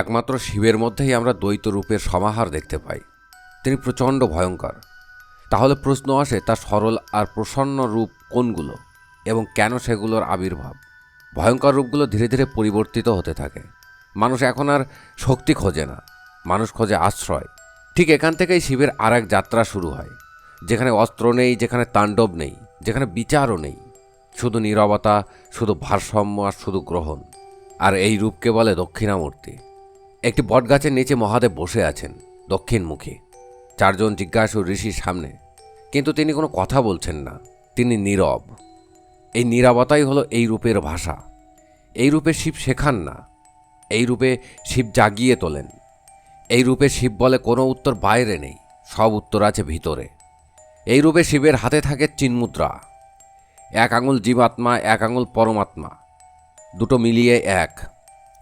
একমাত্র শিবের মধ্যেই আমরা দ্বৈত রূপের সমাহার দেখতে পাই। তিনি প্রচণ্ড ভয়ঙ্কর। তাহলে প্রশ্ন আসে, তার সরল আর প্রসন্ন রূপ কোনগুলো এবং কেন সেগুলোর আবির্ভাব? ভয়ঙ্কর রূপগুলো ধীরে ধীরে পরিবর্তিত হতে থাকে। মানুষ এখন আর শক্তি খোঁজে না, মানুষ খোঁজে আশ্রয়। ঠিক এখান থেকেই শিবের আর এক যাত্রা শুরু হয়, যেখানে অস্ত্র নেই, যেখানে তাণ্ডব নেই, যেখানে বিচারও নেই, শুধু নীরবতা, শুধু ভারসাম্য আর শুধু গ্রহণ। আর এই রূপকে বলে দক্ষিণামূর্তি। একটি বটগাছের নিচে মহাদেব বসে আছেন, দক্ষিণমুখী, চারজন জিজ্ঞাসু ঋষির সামনে। কিন্তু তিনি কোনো কথা বলছেন না, তিনি নীরব। এই নীরবতাই হলো এই রূপের ভাষা। এই রূপে শিব শেখান না, এই রূপে শিব জাগিয়ে তোলেন। এই রূপে শিব বলে কোনো উত্তর বাইরে নেই, সব উত্তর আছে ভিতরে। এই রূপে শিবের হাতে থাকে চিন্মুদ্রা। এক আঙুল জীবাত্মা, এক আঙুল পরমাত্মা, দুটো মিলিয়ে এক।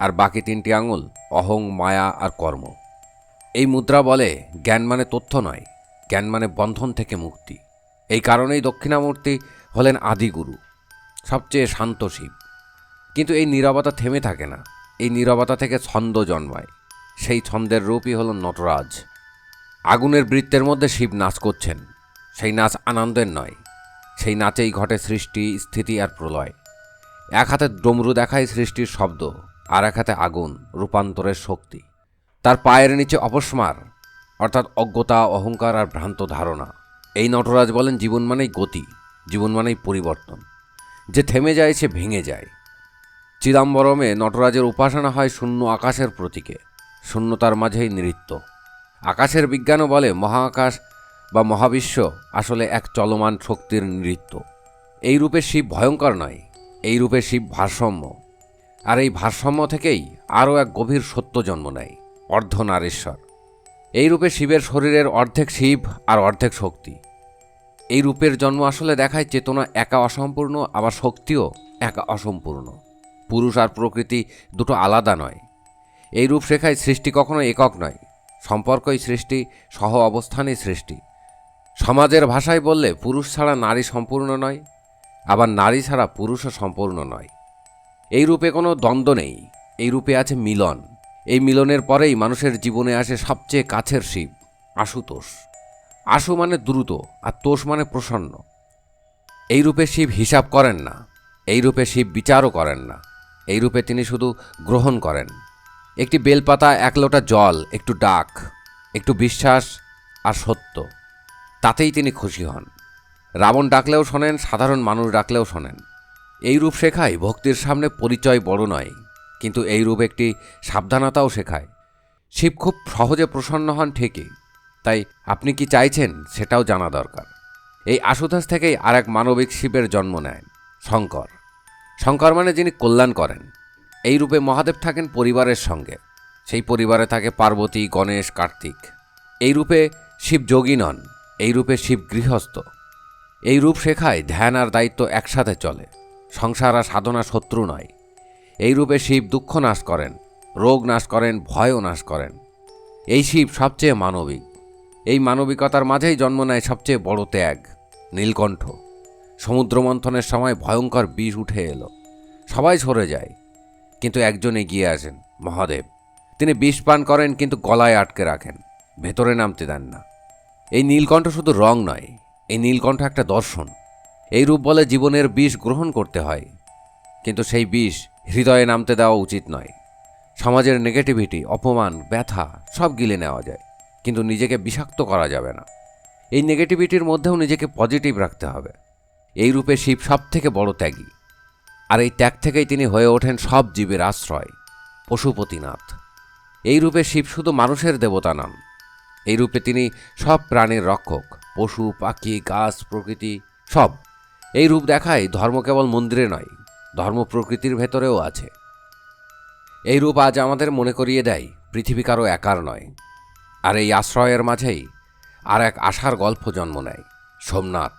আর বাকি তিনটি আঙুল অহং, মায়া আর কর্ম। এই মুদ্রা বলে জ্ঞান মানে তথ্য নয়, জ্ঞান মানে বন্ধন থেকে মুক্তি। এই কারণেই দক্ষিণামূর্তি হলেন আদিগুরু, সবচেয়ে শান্ত শিব। কিন্তু এই নীরবতা থেমে থাকে না, এই নীরবতা থেকে ছন্দ জন্মায়। সেই ছন্দের রূপই হল নটরাজ। আগুনের বৃত্তের মধ্যে শিব নাচ করছেন। সেই নাচ আনন্দের নয়, সেই নাচেই ঘটে সৃষ্টি, স্থিতি আর প্রলয়। এক হাতে ডমরু দেখায় সৃষ্টির শব্দ, আর এক হাতে আগুন, রূপান্তরের শক্তি। তার পায়ের নিচে অপস্মার, অর্থাৎ অজ্ঞতা, অহংকার আর ভ্রান্ত ধারণা। এই নটরাজ বলেন জীবন মানেই গতি, জীবন মানেই পরিবর্তন। যে থেমে যায় সে ভেঙে যায়। চিদাম্বরমে নটরাজের উপাসনা হয় শূন্য আকাশের প্রতীকে, শূন্যতার মাঝেই নৃত্য। আকাশের বিজ্ঞানও বলে মহাকাশ বা মহাবিশ্ব আসলে এক চলমান শক্তির নৃত্য। এই রূপে শিব ভয়ঙ্কর নয়, এই রূপে শিব ভারসাম্য। আর এই ভারসাম্য থেকেই আরও এক গভীর সত্য জন্ম নেয়, অর্ধনারীশ্বর। এই রূপে শিবের শরীরের অর্ধেক শিব আর অর্ধেক শক্তি। এই রূপের জন্ম আসলে দেখায় চেতনা একা অসম্পূর্ণ, আবার শক্তিও একা অসম্পূর্ণ। পুরুষ আর প্রকৃতি দুটো আলাদা নয়। এই রূপ শেখায় সৃষ্টি কখনো একক নয়, সম্পর্কই সৃষ্টি, সহ অবস্থানই সৃষ্টি। সমাজের ভাষায় বললে পুরুষ ছাড়া নারী সম্পূর্ণ নয়, আবার নারী ছাড়া পুরুষও সম্পূর্ণ নয়। এই রূপে কোনো দ্বন্দ্ব নেই, এই রূপে আছে মিলন। এই মিলনের পরেই মানুষের জীবনে আসে সবচেয়ে কাছের শিব, আশুতোষ। আশু মানে দ্রুত, আর তোষ মানে প্রসন্ন। এই রূপে শিব হিসাব করেন না, এই রূপে শিব বিচারও করেন না। এই রূপে তিনি শুধু গ্রহণ করেন। একটি বেলপাতা, এক লোটা জল, একটু ডাক, একটু বিশ্বাস আর সত্য, তাতেই তিনি খুশি হন। রাবণ ডাকলেও শোনেন, সাধারণ মানুষ ডাকলেও শোনেন। এই রূপ শেখায় ভক্তির সামনে পরিচয় বড় নয়, কিন্তু এই রূপ একটি সাবধানতাও শেখায়। শিব খুব সহজে প্রসন্ন হন ঠিকই, তাই আপনি কি চাইছেন সেটাও জানা দরকার। এই আশুতোষ থেকেই আর এক মানবিক শিবের জন্ম নেয়, শঙ্কর। শঙ্কর মানে যিনি কল্যাণ করেন। এই রূপে মহাদেব থাকেন পরিবারের সঙ্গে, সেই পরিবারে থাকে পার্বতী, গণেশ, কার্তিক। এই রূপে শিব যোগী নন, এই রূপে শিব গৃহস্থ। এই রূপ শেখায় ধ্যান আর দায়িত্ব একসাথে চলে, সংসার আর সাধনা শত্রু নয়। এই রূপে শিব দুঃখ নাশ করেন, রোগ নাশ করেন, ভয়ও নাশ করেন। এই শিব সবচেয়ে মানবিক। এই মানবিকতার মাঝেই জন্ম নেয় সবচেয়ে বড় ত্যাগ, নীলকণ্ঠ। সমুদ্র মন্থনের সময় ভয়ঙ্কর বিষ উঠে এলো, সবাই সরে যায়, কিন্তু একজন এগিয়ে আসেন, মহাদেব। তিনি বিষ পান করেন, কিন্তু গলায় আটকে রাখেন, ভেতরে নামতে দেন না। এই নীলকণ্ঠ শুধু রং নয়, এই নীলকণ্ঠ একটা দর্শন। এই রূপ বলে জীবনের বিষ গ্রহণ করতে হয়, কিন্তু সেই বিষ হৃদয়ে নামতে দেওয়া উচিত নয়। সমাজের নেগেটিভিটি, অপমান, ব্যথা সব গিলে নেওয়া যায়, কিন্তু নিজেকে বিষাক্ত করা যাবে না। এই নেগেটিভিটির মধ্যেও নিজেকে পজিটিভ রাখতে হবে। এই রূপে শিব সব থেকে বড় ত্যাগী। আর এই ত্যাগ থেকেই তিনি হয়ে ওঠেন সব জীবের আশ্রয়, পশুপতিনাথ। এই রূপে শিব শুধু মানুষের দেবতা নন, এই রূপে তিনি সব প্রাণীর রক্ষক, পশু, পাখি, গাছ, প্রকৃতি সব। এই রূপ দেখায় ধর্ম কেবল মন্দিরে নয়, ধর্ম প্রকৃতির ভেতরেও আছে। এই রূপ আজ আমাদের মনে করিয়ে দেয় পৃথিবী কারো একার নয়। আর এই আশ্রয়ের মাঝেই আর এক আশার গল্প জন্ম নেয়, সোমনাথ।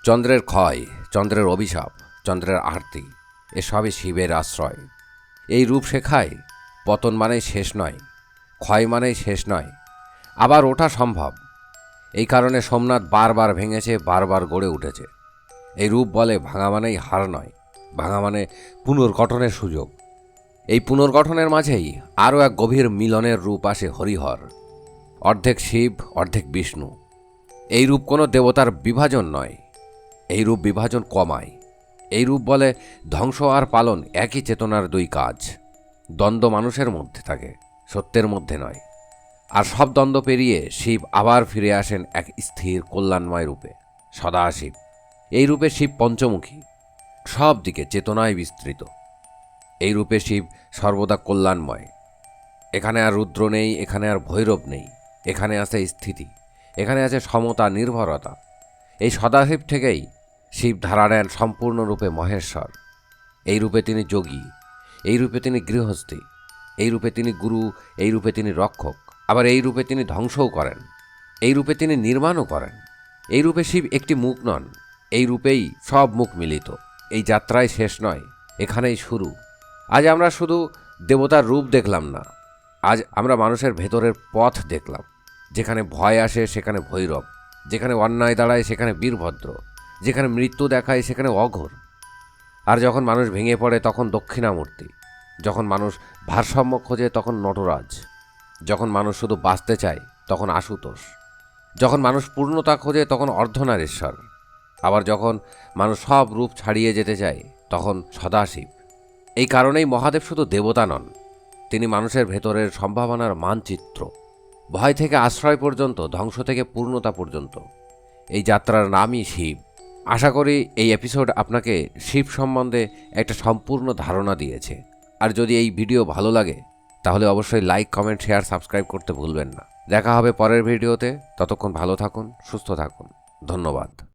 চন্দ্রের ক্ষয়, চন্দ্রের অভিশাপ, চন্দ্রের আরতি, এসবই শিবের আশ্রয়। এই রূপ শেখায় পতন মানেই শেষ নয়, ক্ষয় মানেই শেষ নয়, আবার ওঠা সম্ভব। এই কারণে সোমনাথ বারবার ভেঙেছে, বারবার গড়ে উঠেছে। এই রূপ বলে ভাঙা মানেই হার নয়, ভাঙা মানে পুনর্গঠনের সুযোগ। এই পুনর্গঠনের মাঝেই আরও এক গভীর মিলনের রূপ আসে হরিহর, অর্ধেক শিব অর্ধেক বিষ্ণু। এই রূপ কোনো দেবতার বিভাজন নয়, এই রূপ বিভাজন কমায়। এই রূপ বলে ধ্বংস আর পালন একই চেতনার দুই কাজ। দ্বন্দ্ব মানুষের মধ্যে থাকে, সত্যের মধ্যে নয়। আর সব দ্বন্দ্ব পেরিয়ে শিব আবার ফিরে আসেন এক স্থির কল্যাণময় রূপে, সদাশিব। এই রূপে শিব পঞ্চমুখী, সব দিকে চেতনায় বিস্তৃত। এই রূপে শিব সর্বদা কল্যাণময়। এখানে আর রুদ্র নেই, এখানে আর ভৈরব নেই, এখানে আছে স্থিতি, এখানে আছে সমতা, নির্ভরতা। এই সদাশিব থেকেই শিব ধারা নেন সম্পূর্ণরূপে মহেশ্বর। এই রূপে তিনি যোগী, এই রূপে তিনি গৃহস্থী, এই রূপে তিনি গুরু, এই রূপে তিনি রক্ষক, আবার এই রূপে তিনি ধ্বংসও করেন, এই রূপে তিনি নির্মাণও করেন। এই রূপে শিব একটি মুখ নন, এই রূপেই সব মুখ মিলিত। এই যাত্রায় শেষ নয়, এখানেই শুরু। আজ আমরা শুধু দেবতার রূপ দেখলাম না, আজ আমরা মানুষের ভেতরের পথ দেখলাম। যেখানে ভয় আসে সেখানে ভৈরব, যেখানে অন্যায় দাঁড়ায় সেখানে বীরভদ্র, যেখানে মৃত্যু দেখায় সেখানে অঘোর। আর যখন মানুষ ভেঙে পড়ে তখন দক্ষিণামূর্তি, যখন মানুষ ভারসাম্য খোঁজে তখন নটরাজ, যখন মানুষ শুধু বাঁচতে চায় তখন আশুতোষ, যখন মানুষ পূর্ণতা খোঁজে তখন অর্ধনারীশ্বর, আবার যখন মানুষ সব রূপ ছাড়িয়ে যেতে চায় তখন সদাশিব। এই কারণেই মহাদেব শুধু দেবতা নন, তিনি মানুষের ভেতরের সম্ভাবনার মানচিত্র। ভয় থেকে আশ্রয় পর্যন্ত, ধ্বংস থেকে পূর্ণতা পর্যন্ত এই যাত্রার নামই শিব। আশা করি এই এপিসোড আপনাকে শিব সম্বন্ধে একটা সম্পূর্ণ ধারণা দিয়েছে। আর যদি এই ভিডিও ভালো লাগে তাহলে অবশ্যই লাইক, কমেন্ট, শেয়ার, সাবস্ক্রাইব করতে ভুলবেন না। দেখা হবে পরের ভিডিওতে। ততক্ষণ ভালো থাকুন, সুস্থ থাকুন। ধন্যবাদ।